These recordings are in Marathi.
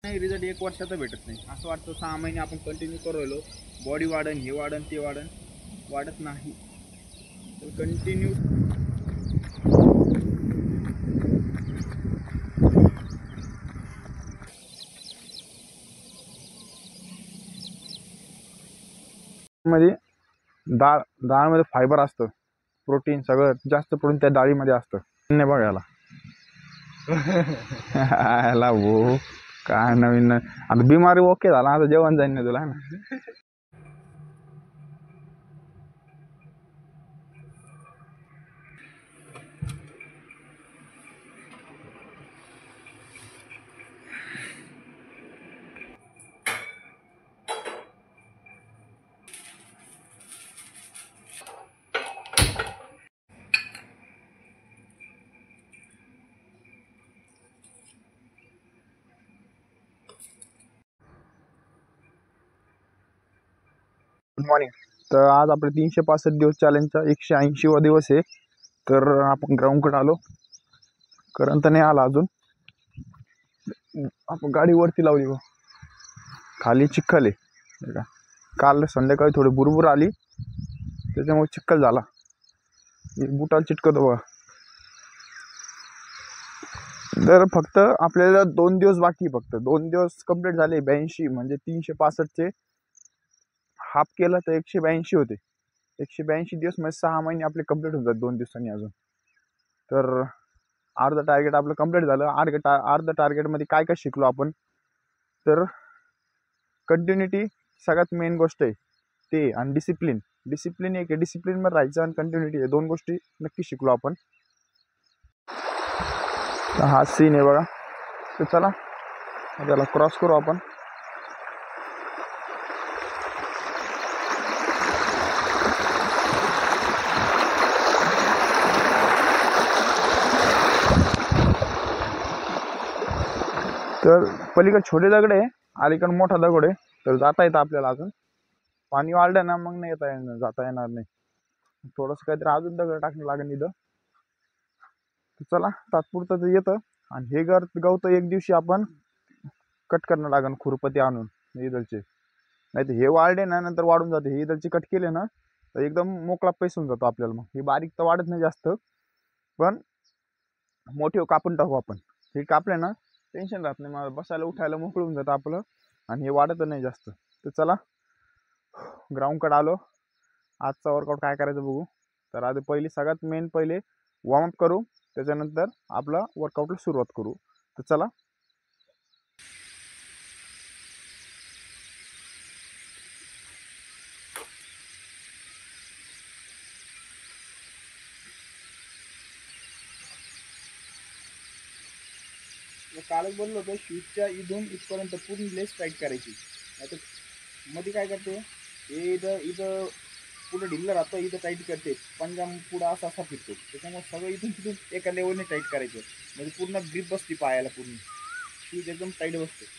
नाही रिझल्ट 1 वर्षाचा भेटत नाही. असं वाटतं 6 महिने आपण कंटिन्यू करू राहिलो, बॉडी वाढन, हे वाढन, ते वाढन, वाढत नाही. तर कंटिन्यू मध्ये डाळमध्ये फायबर असतं, प्रोटीन सगळं जास्त प्रोटीन त्या डाळीमध्ये असतं. नाही बघायला याला भाऊ काय नवीन आता बिमारी ओके झाला, आता जेवण जाईन ना तुला ना. Good morning. तर आज आपले 365 दिवस चॅलेंजचा 180वा दिवस आहे. तर आपण ग्राउंडकडे आलो, करंट नाही आला अजून. आपण गाडी वरती लावली व खाली चिखल आहे का. काल संध्याकाळी थोडी बुरबुर आली, त्याच्यामुळे चिखल झाला. बुटाला चिटकतो बघा. तर फक्त आपल्याला 2 दिवस बाकी, फक्त 2 दिवस कंप्लीट झाले. 82 म्हणजे 365चे हाफ केलं तर 182 होते. 182 दिवस म्हणजे 6 महिने आपले कंप्लीट होतात 2 दिवसांनी अजून. तर अर्ध टार्गेट आपलं कंप्लीट झालं. अर्ध टार्गेटमध्ये काय काय शिकलो आपण, तर कंटिन्युटी सगळ्यात मेन गोष्ट आहे ते, आणि डिसिप्लिन एक आहे. डिसिप्लिनमध्ये राहायचं आणि कंटिन्युटी आहे, 2 गोष्टी नक्की शिकलो आपण. तर हा सीन आहे बघा. तर चला त्याला क्रॉस करू आपण. तर पलीकडे छोटे दगड आहे, अलीकडे मोठा दगड आहे. तर जाता येतं आपल्याला अजून. पाणी वाढलं ना मग नाही जाता येणार नाही. थोडंसं काहीतरी अजून दगड टाकणं लागेल इथं. चला तात्पुरतं तर येतं. आणि हे गवत एक दिवशी आपण कट करणं लागेल, खुरपती आणून इदलचे. नाही तर हे वाढले ना नंतर वाढून जाते. हे इदलचे कट केले ना तर एकदम मोकळा पैसून जातो आपल्याला. मग हे बारीक तर वाढत नाही जास्त, पण मोठे कापून टाकू आपण. हे कापले ना टेन्शन राहत नाही, मला बसायला उठायला मोकळून जातं आपलं, आणि हे वाढत नाही जास्त. तर चला ग्राउंडकडे आलो. आजचा वर्कआउट काय करायचं बघू. तर आधी सगळ्यात मेन पहिले वॉर्मअप करू, त्याच्यानंतर आपला वर्कआउटला सुरुवात करू. तर चला. कालच बोललो होतो, शूजच्या इथून इथपर्यंत पूर्ण लेस टाईट करायची. नाही तर मध्ये काय करते, हे इथं पुढं ढिल्लं राहतं, इथं टाईट करते, पंजाब पुढं असा फिरतो. त्याच्यामुळे सगळं इथून तिथून एका लेवलने टाईट करायचं, म्हणजे पूर्ण ग्रीप बसते पायाला, पूर्ण शूज एकदम टाईट बसते.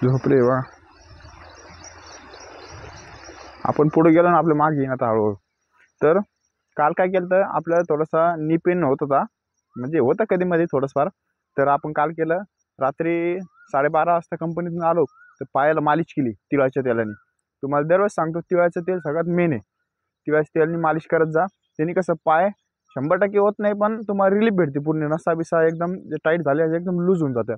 झोपले वा. आपण पुढे गेलो ना आपल्या मागे येईन आता हळूहळू. तर काल काय केलं तर आपल्याला थोडासा नी पेन होत होता, म्हणजे होतं कधी मध्ये थोडंफार. तर आपण काल केलं, रात्री 12:30 वाजता कंपनीतून आलो तर पायाला मालिश केली तिळाच्या तेलाने. तुम्हाला दररोज सांगतो तिळाचं तेल सगळ्यात मेन आहे. तिळाच्या तेलाने मालिश करत जा. त्यांनी कसं पाय 100% होत नाही, पण तुम्हाला रिलीफ भेटते. पूर्ण नसा बिसा एकदम जे टाईट झाले एकदम लूज होऊन जातं.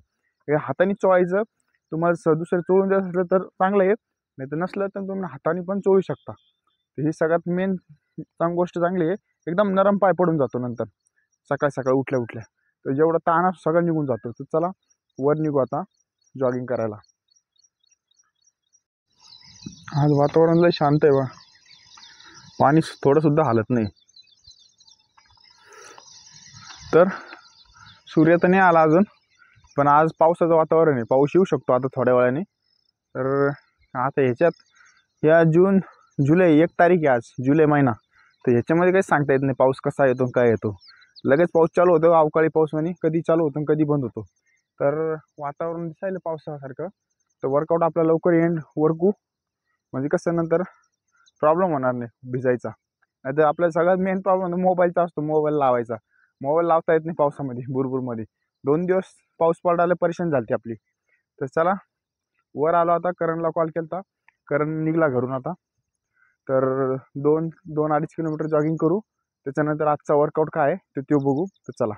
हे हाताने चोळायचं. तुम्हाला दुसरं चोळून द्यायचं असलं तर चांगलं आहे, नाही तर नसलं तर तुम्ही हाताने पण चोळू शकता. तर ही सगळ्यात मेन गोष्ट चांगली आहे. एकदम नरम पाय पडून जातो नंतर सकाळ सकाळ उठल्या उठल्या. तर जेवढा ताण सगळं निघून जातो. तर चला वर निघू आता जॉगिंग करायला. आज वातावरण लय शांत आहे बा, पाणी थोडं सुद्धा हालत नाही. तर सूर्य तर नाही आला अजून, पण आज पावसाचं वातावरण आहे. पाऊस येऊ शकतो आता थोड्या वेळाने. तर आता ह्याच्यात या जुलै 1 तारीख आहे आज, जुलै महिना. तर ह्याच्यामध्ये काही सांगता येत नाही पाऊस कसा येतो काय येतो. लगेच पाऊस चालू होतो, अवकाळी पाऊस म्हणे कधी चालू होतो कधी बंद होतो. तर वातावरण दिसायला पावसासारखं. तर वर्कआउट आपला लवकर एंड वरकू, म्हणजे कसं नंतर प्रॉब्लेम होणार नाही भिजायचा. नाही तर आपल्याला सगळ्यात मेन प्रॉब्लेम मोबाईलचा असतो. मोबाईल लावायचा, मोबाईल लावता येत नाही पावसामध्ये, बुरबुरमध्ये. 2 दिवस पाऊस पडायला परेशान झाली आपली. तर चला वर आलो आता. करणला कॉल केला, करण निघला घरून आता. तर 2-2.5 किलोमीटर जॉगिंग करू. त्याच्यानंतर आजचा वर्कआउट काय आहे ते बघू. तर चला.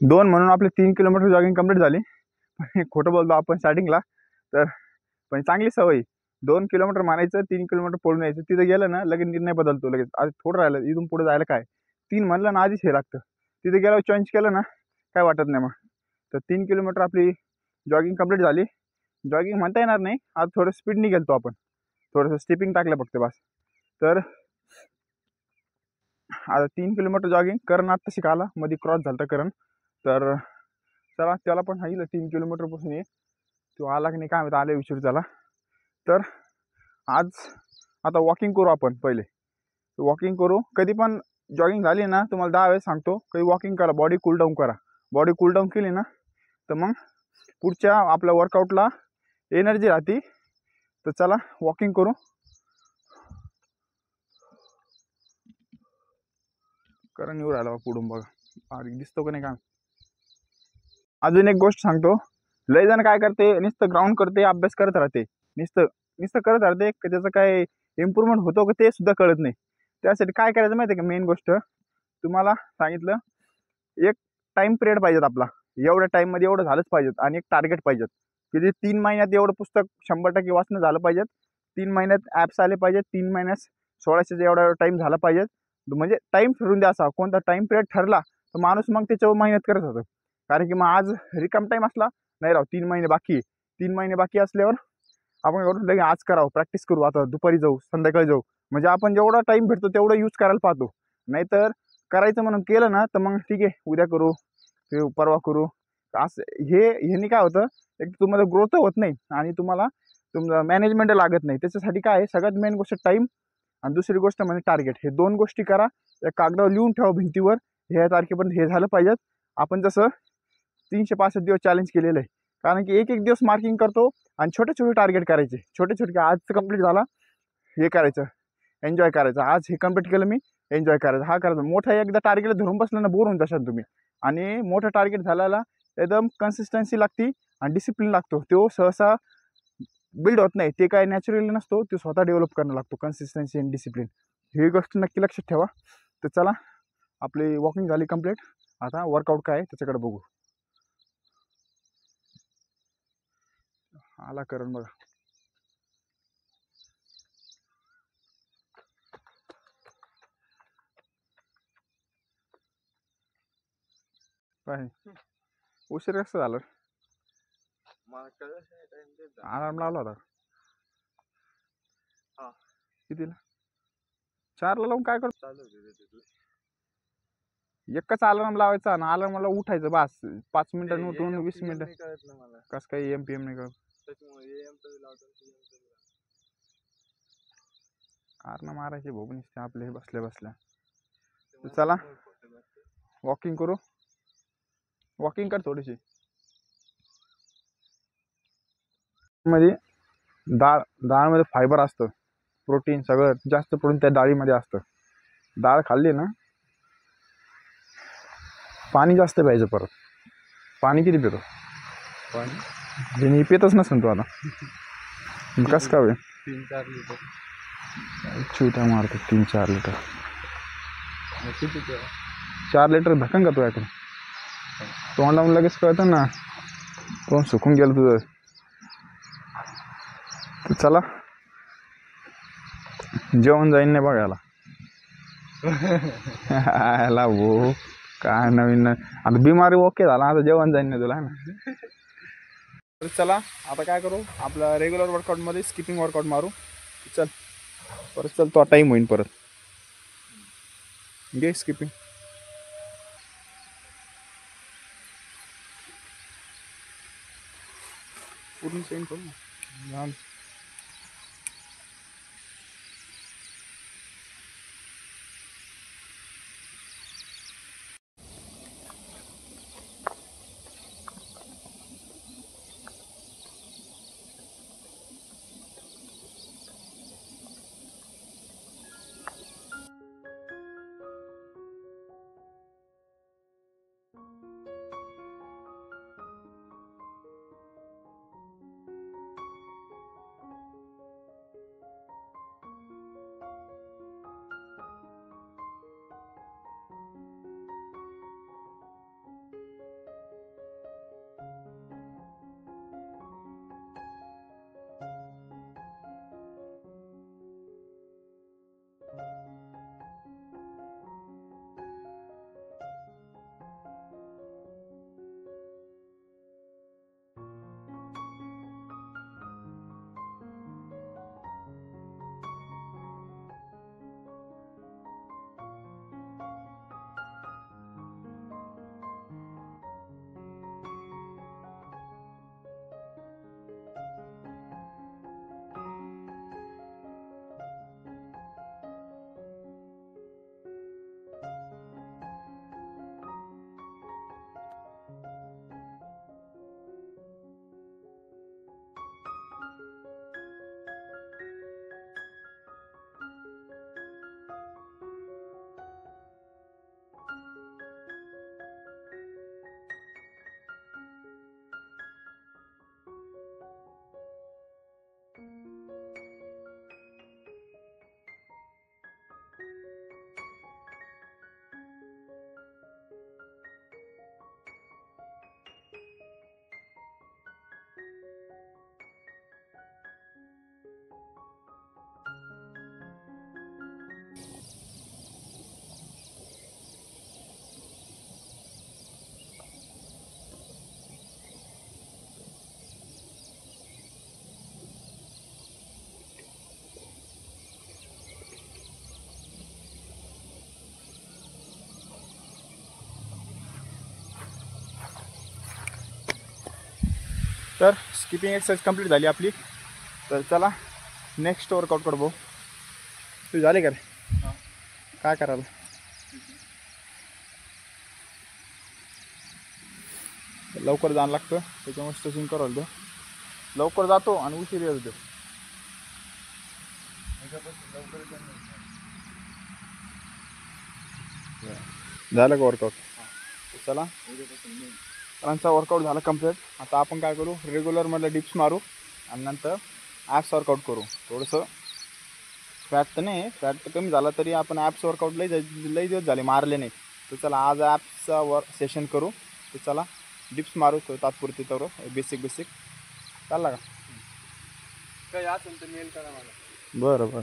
दोन म्हणून आपले 3 किलोमीटर जॉगिंग कंप्लीट झाली. खोटं बोलतो आपण स्टार्टिंगला. तर पण चांगली सवय. 2 किलोमीटर मारायचं, 3 किलोमीटर पळून यायचं. तिथं गेलं ना लगेच निर्णय बदलतो लगेच. आज थोडं राहिलं, इथून पुढे जायला काय 3 म्हणलं ना आधीच हे लागतं. तिथे गेल्यावर चेंज केलं ना काय वाटत नाही मग. तर 3 किलोमीटर आपली जॉगिंग कंप्लीट झाली. जॉगिंग म्हणता येणार नाही, आज थोडं स्पीडनी गेलतो आपण, थोडंसं स्टिपिंग टाकलं फक्त बस. तर आता 3 किलोमीटर जॉगिंग. करण आत्ता शिकायला मध्ये क्रॉस झाला करण. तर चला त्याला पण सांगितलं 3 किलोमीटरपासून ये. तो आला की नाही काय माहिती, आले विचारू त्याला. तर आज आता वॉकिंग करू आपण. पहिले वॉकिंग करू. कधी पण जॉगिंग झाली ना, तुम्हाला 10 वेळेस सांगतो, कधी वॉकिंग करा, बॉडी कूल डाऊन करा. बॉडी कूल डाऊन केली ना तर मग पुढच्या आपल्या वर्कआउटला एनर्जी राहते. तर चला वॉकिंग करू. कारण येऊ राहिला पुढून बघा, अरे दिसतो का नाही का. अजून एक गोष्ट सांगतो, लय जण काय करते, नुसतं ग्राउंड करते, अभ्यास करत राहते, नुसतं करत राहते. त्याचं काय इम्प्रूव्हमेंट होतो का ते सुद्धा कळत नाही. त्यासाठी काय करायचं माहिती आहे का, मेन गोष्ट तुम्हाला सांगितलं, एक टाइम पिरियड पाहिजेत आपला. एवढ्या टाईममध्ये एवढं झालंच पाहिजेत. आणि एक टार्गेट पाहिजेत की जे 3 महिन्यात एवढं पुस्तक 100% वाचणं झालं पाहिजेत. 3 महिन्यात ॲप्स आले पाहिजेत. 3 महिन्यात 1600 एवढा टाईम झाला पाहिजेत. म्हणजे टाइम ठरवून द्या, असा कोणता टाइम पिरियड ठरला तर माणूस मग त्याच्यावर मेहनत करत होतं. कारण की मग आज रिकाम टाइम असला, नाही राव 3 महिने बाकी आहे, 3 महिने बाकी असल्यावर आपण करू लगे आज करावं, प्रॅक्टिस करू, आता दुपारी जाऊ, संध्याकाळी जाऊ. म्हणजे आपण जेवढा टाइम भेटतो तेवढा यूज करायला पाहतो. नाहीतर करायचं म्हणून केलं ना तर मग ठीक आहे, उद्या करू, ते परवा करू, असं ह्यानी काय होतं, एक तुम्हाला ग्रोथ होत नाही आणि तुम्हाला तुमचं मॅनेजमेंट लागत नाही. त्याच्यासाठी काय आहे, सगळ्यात मेन गोष्ट टाईम आणि दुसरी गोष्ट म्हणजे टार्गेट. हे 2 गोष्टी करा, या कागदावर लिहून ठेवा भिंतीवर, ह्या तारखेपर्यंत हे झालं पाहिजेत. आपण जसं 365 दिवस चॅलेंज केलेलं आहे. कारण की एक एक दिवस मार्किंग करतो आणि छोटे छोटे टार्गेट करायचे, छोटे छोटे. आज कंप्लीट झाला, हे करायचं, एन्जॉय करायचं. आज हे कंप्लीट केलं मी, एन्जॉय करायचं, हा करायचा. मोठा एकदा टार्गेट धरून बसलं ना बोर होऊन जाशाल तुम्ही. आणि मोठं टार्गेट झाल्याला एकदम कन्सिस्टन्सी लागती आणि डिसिप्लिन लागतो. तो सहसा बिल्ड होत नाही, ते काय नॅचरली नसतो, तो स्वतः डेव्हलप करणं लागतो, कन्सिस्टन्सी आणि डिसिप्लिन. ही गोष्ट नक्की लक्षात ठेवा. तर चला, आपली वॉकिंग झाली कंप्लीट. आता वर्कआउट काय आहे त्याच्याकडे बघू. आला करण बघा. काय उशीर कसं झालं? अलार्म लावला होता कितीला? 4ला लावून काय करतो? एकच अलार्म लावायचा ना, अलार्मला उठायचं बस. 5 मिनिटं उठून 20 मिनिटं. कसं काही एम नाही कळत? कारण मारायचे भोग नसते आपले बसल्या बसल्या. चला वॉकिंग करू, वॉकिंग कर थोडीशी. मध्ये डाळमध्ये फायबर असतं, प्रोटीन, सगळं जास्त प्रोटीन त्या डाळीमध्ये असतं. डाळ खाल्ली ना, पाणी जास्त प्यायचं. परत पाणी किती पितो? पाणी पितच नसेल तू आता. कसं काय 3-4 लिटर. चिवट्या मारतो 3-4 लिटर. 4 लिटर धकन का तुझ्याकडे? तोंडावर लगेच कळतं ना, तोंड सुकून गेलं तुझं. तर चला जेवण जाईन नाही बघायला. याला भाऊ काय नवीन आता बिमारी ओके झाला, आता जेवण जाईन नाही तुला ना. तर चला आता काय करू, आपला रेग्युलर वर्कआउटमध्ये स्किपिंग वर्कआउट मारू. चल परत, चल तो टाईम होईन परत. घे स्किपिंग. पूर्ण सेंड करू ना. तर स्किपिंग एक्सरसाइज कंप्लीट झाली आपली. तर चला नेक्स्ट वर्कआउट करू भाऊ. तू झाले का रे? काय करायला? लवकर जाणं लागतं त्याच्यामुळे स्ट्रेचिंग करायला तो लवकर जातो आणि उशीर येतो. झालं का वर्कआउट? चला सरांचा वर्कआउट झाला कंप्लीट. आता आपण काय करू, रेग्युलरमधलं डिप्स मारू आणि नंतर ॲप्स वर्कआउट करू. थोडंसं फॅट तर नाही, फॅट तर कमी झाला तरी आपण ॲप्स वर्कआउट लई दिवस झाले मारले नाही. तर चला आज ॲप्सचा सेशन करू. तर चला डिप्स मारू तो तात्पुरती तर बेसिक चालला का? काही असेल तर मेल करा मला. बरं बरं.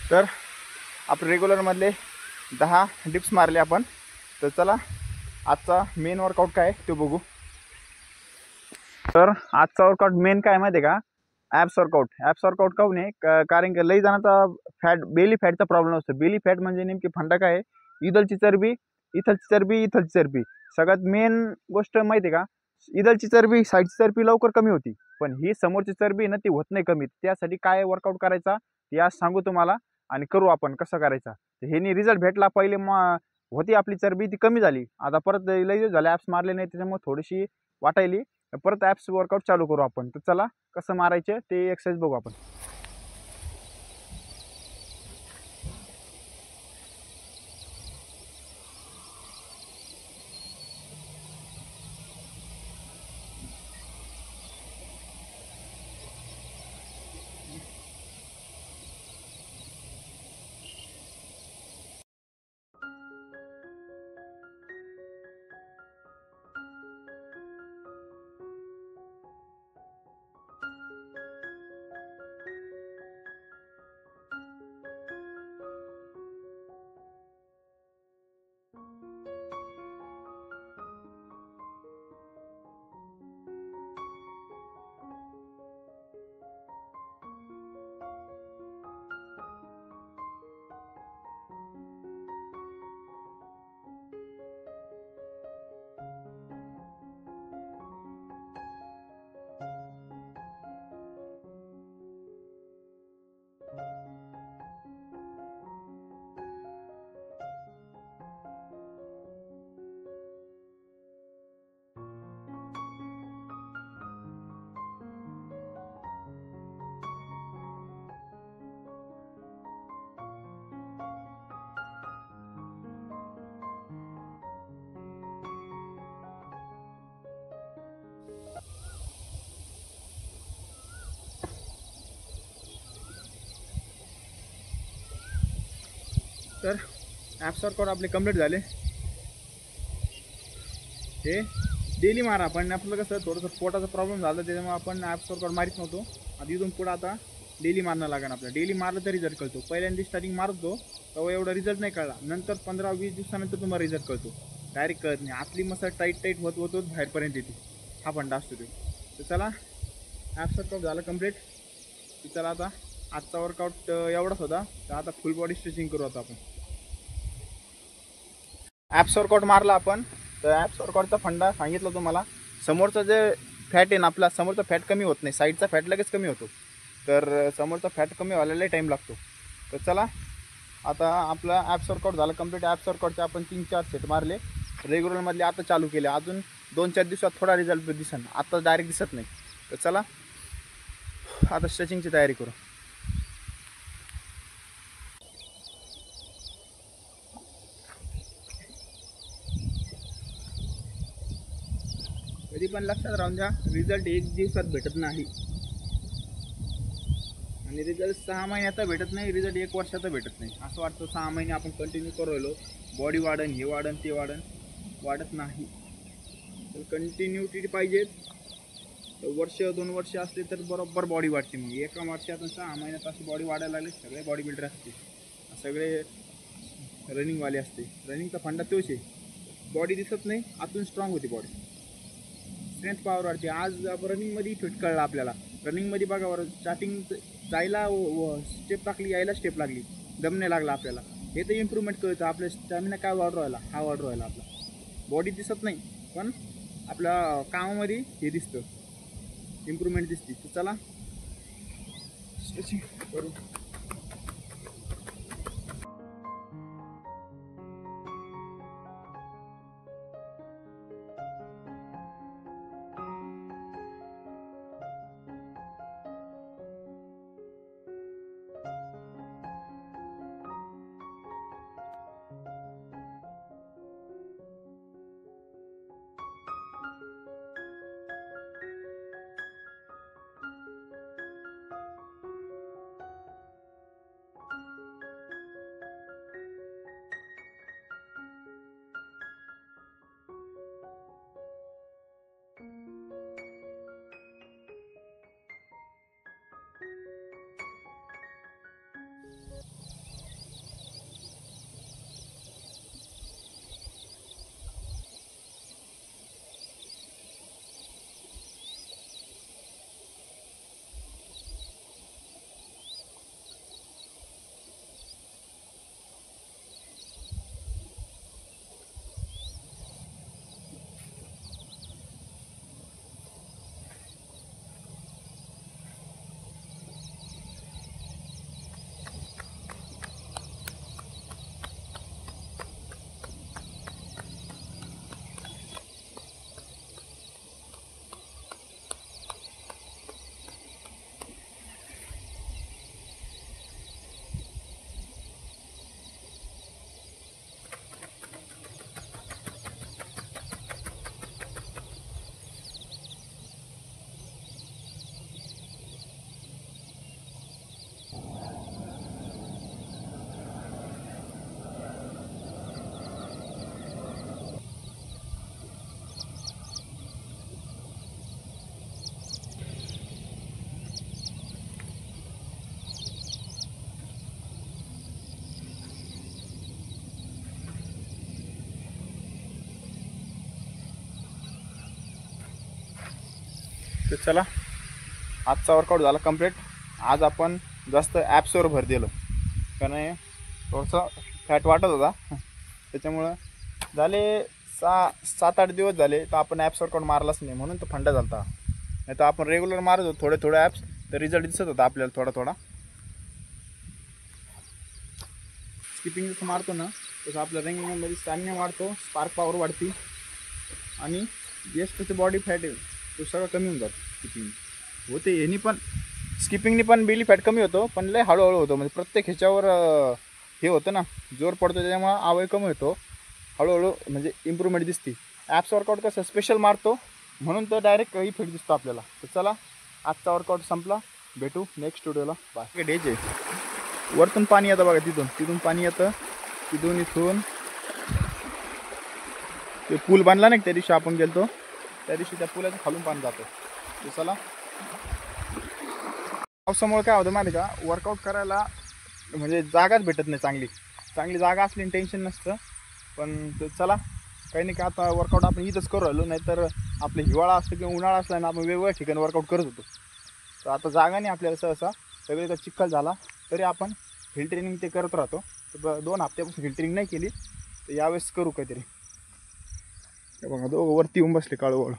तर आपण रेग्युलरमधले 10 डिप्स मारले आपण. तर चला आजचा मेन वर्कआउट काय ते बघू. तर आजचा वर्कआउट मेन काय माहिती आहे का? ॲप्स वर्कआउट काहून आहे कारण की लई जणांचा बेली फॅटचा प्रॉब्लेम असतो. बेली फॅट म्हणजे नेमकी फंडा काय आहे? इथलची चरबी इथलची चरबी. सगळ्यात मेन गोष्ट माहिती आहे का? इथलची चरबी साईडची चरबी लवकर कमी होती, पण ही समोरची चरबी ना ती होत नाही कमी. त्यासाठी काय वर्कआउट करायचा ते आज सांगू तुम्हाला आणि करू आपण कसं करायचा. ह्यानी रिझल्ट भेटला. पहिले होती आपली चरबी ती कमी झाली. आता परत लई दिवस झाले ॲप्स मारले नाही त्याच्यामुळे थोडीशी वाटायली. परत ॲप्स वर्कआउट चालू करू आपण. तर चला कसं मारायचे ते एक्सरसाइज बघू आपण. तर ॲप्स वर्कआउट आपले कंप्लीट झाले. हे डेली मारा. पण आपलं कसं थोडंसं पोटाचा प्रॉब्लेम झाला त्याच्यामुळे आपण ॲप्स वर्कआउट मारित नव्हतो. आता इथून पुढं आता डेली मारणं लागेल आपल्याला. डेली मारलं तर रिझल्ट कळतो. पहिल्यांदा स्टार्टिंग मारतो तेव्हा एवढा रिझल्ट नाही कळला. नंतर 15-20 दिवसानंतर तुम्हाला रिझल्ट कळतो. डायरेक्ट कळत नाही. आतली मसल टाईट होत बाहेरपर्यंत येते. हा फंडा असतो तो. तर चला ॲप्स वर्कआउट झालं कंप्लीट. तर चला आता आजचा वर्कआउट एवढाच होता. तर आता फुल बॉडी स्ट्रेचिंग करू आता आपण. ॲप्स वर्कआउट मारला आपण. तर ॲप्स वर्कआउटचा फंडा सांगितलं तुम्हाला. समोरचं जे फॅट आहे ना आपला समोरचा फॅट कमी होत नाही. साईडचा फॅट लगेच कमी होतो. तर समोरचा फॅट कमी व्हायला टाईम लागतो. तर चला आता आपला ॲप्स वर्कआउट झालं कंप्लीट. ॲप्स वर्कआउटचे आपण 3-4 सेट मारले. रेग्युलरमधले आता चालू केले. अजून 2-4 दिवसात थोडा रिझल्ट दिसन. आता डायरेक्ट दिसत नाही. तर चला आता स्ट्रेचिंगची तयारी करू. रेडी. तरी पण लक्षात राहून द्या, रिझल्ट 1 दिवसात भेटत नाही आणि रिझल्ट 6 महिन्यात भेटत नाही, रिझल्ट 1 वर्षात भेटत नाही. असं वाटतं 6 महिने आपण कंटिन्यू करू राहिलो, बॉडी वाढन, हे वाढन, ते वाढन, वाढत नाही. तर कंटिन्युटी पाहिजे. वर्ष 2 वर्ष असले तर बरोबर बॉडी वाढते. मग 1 वर्षातून 6 महिन्यात अशी बॉडी वाढायला लागली. सगळे बॉडी बिल्डर असते, सगळे रनिंगवाले असते. रनिंगचा फंडा तोच आहे, बॉडी दिसत नाही, आतून स्ट्रॉंग होती बॉडी, स्ट्रेंथ पॉवर वाढते. आज रनिंगमध्ये इफेक्ट कळला आपल्याला. रनिंगमध्ये बघा बरं, स्टार्टिंग जायला स्टेप टाकली, यायला स्टेप लागली, दम नाही लागला आपल्याला. हे तर इम्प्रूव्हमेंट कळतं. आपलं स्टॅमिना काय वाढू राहिला, हा वाढू राहिला. आपला बॉडी दिसत नाही पण आपल्या कामामध्ये हे दिसतं, इम्प्रूव्हमेंट दिसते. तर चला स्ट्रेचिंग करू. तर चला, आजचा वर्कआउट झाला कंप्लीट. आज आपण जास्त ॲप्सवर भर दिलं, कारण थोडंसं फॅट वाटत होता, त्याच्यामुळं झाले 7-8 दिवस झाले तर आपण ॲप्स वर्कआउट मारलाच नाही, म्हणून तो फंडा झाला. नाही तर आपण रेग्युलर मारत होतो थोडे थोडे ॲप्स, तर रिझल्ट दिसत होता आपल्याला थोडा थोडा. स्किपिंग जसं मारतो ना तसं आपल्या रनिंगमध्ये स्टॅमिना वाढतो, स्पार्क पॉवर वाढते आणि जे त्याचं बॉडी फॅट आहे तो सगळं कमी होऊन जातो. स्किपिंग होते ह्यानी पण, स्किपिंगनी पण बेली फॅट कमी होतो, पण लय हळूहळू होतो. म्हणजे प्रत्येक ह्याच्यावर हे होतं ना, जोर पडतो, त्याच्यामुळं आवय कमी होतो हळूहळू, म्हणजे इम्प्रूव्हमेंट दिसते. ॲप्स वर्कआउट कसं स्पेशल मारतो म्हणून तर डायरेक्ट इफेक्ट दिसतो आपल्याला. तर चला, आजचा वर्कआउट संपला, भेटू नेक्स्ट व्हिडिओला. बाय. डेजे वरतून पाणी येतं बघा, तिथून पाणी येतं, इथून ते पूल बांधला नाही त्या दिवशी आपण गेलतो, त्या दिवशी त्या पुलाच्या खालून पाणी जातं. तर चला, पावसामुळे काय होतं माहिती का, वर्कआउट करायला म्हणजे जागाच भेटत नाही. चांगली जागा असली टेन्शन नसतं. पण चला, काही नाही का, आता वर्कआउट आपण इथंच करू राहिलो, नाहीतर आपलं हिवाळा असतं किंवा उन्हाळा असला ना, आपण वेगवेगळ्या ठिकाणी वर्कआउट करत होतो. तर आता जागा नाही आपल्याला, सहसा सगळीकडे चिखल झाला, तरी आपण हिल ट्रेनिंग ते करत राहतो. तर 2 हप्त्यापासून हिल ट्रेनिंग नाही केली, तर यावेळेस करू काहीतरी. बघा, दोघं वरती येऊन बसले काळूवळ.